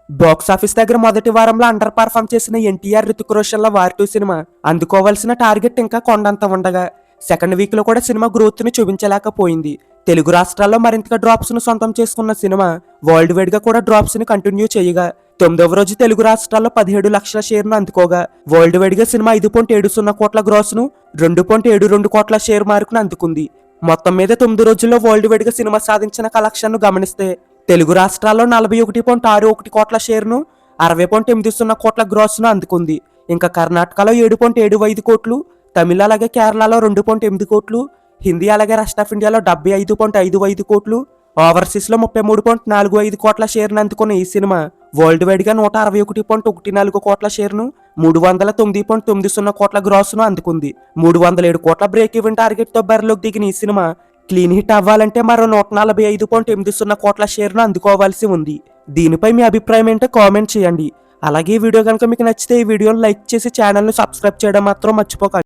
Box office దగ్గర మొదటి వారంలో అండర్ పర్ఫామ్ చేసిన ఎన్టీఆర్, రితిక్ రోషన్ల వార్ 2 సినిమా అందుకోవాల్సిన టార్గెట్ ఇంకా కొండంత ఉండగా సెకండ్ వీక్ లో కూడా సినిమా గ్రోత్ ని చూపించలేకపోయింది. తెలుగు రాష్ట్రాల్లో మరింతగా డ్రాప్స్ ను సొంతం చేసుకున్న సినిమా వరల్డ్ వైడ్ గా కూడా డ్రాప్స్ ని కంటిన్యూ చేయగా 9వ రోజు తెలుగు రాష్ట్రాల్లో 17 లక్షల షేర్ ను అందుకోగా వరల్డ్ వైడ్ గా సినిమా 5.70 కోట్ల గ్రాస్ ను 2.72 కోట్ల షేర్ మార్క్ ను అందుకుంది. మొత్తం మీద 9 రోజుల్లో వరల్డ్ వైడ్ గా సినిమా సాధించిన కలెక్షన్ ను గమనిస్తే తెలుగు రాష్ట్రాల్లో 41.61 కోట్ల షేర్ను 60.80 కోట్ల గ్రాస్ ను అందుకుంది. ఇంకా కర్ణాటకలో 7.75 కోట్లు, తమిళ అలాగే కేరళలో 2.8 కోట్లు, హిందీ అలాగే రెస్ట్ ఆఫ్ ఇండియాలో 75.55 కోట్లు, ఓవర్సీస్ లో 33.45 కోట్ల షేర్ను అందుకున్న ఈ సినిమా వరల్డ్ వైడ్ గా 161.14 కోట్ల షేర్ను 309.90 కోట్ల గ్రాస్ ను అందుకుంది. 307 కోట్ల బ్రేక్ ఈవెన్ టార్గెట్ తో బరిలోకి దిగిన ఈ సినిమా క్లీన్ హిట్ అవ్వాలంటే మరో 145.80 కోట్ల షేర్ను అందుకోవాల్సి ఉంది. దీనిపై మీ అభిప్రాయం ఏంటో కామెంట్ చేయండి. అలాగే ఈ వీడియో కనుక మీకు నచ్చితే ఈ వీడియోని లైక్ చేసి ఛానల్ను సబ్స్క్రైబ్ చేయడం మాత్రం మర్చిపోకండి.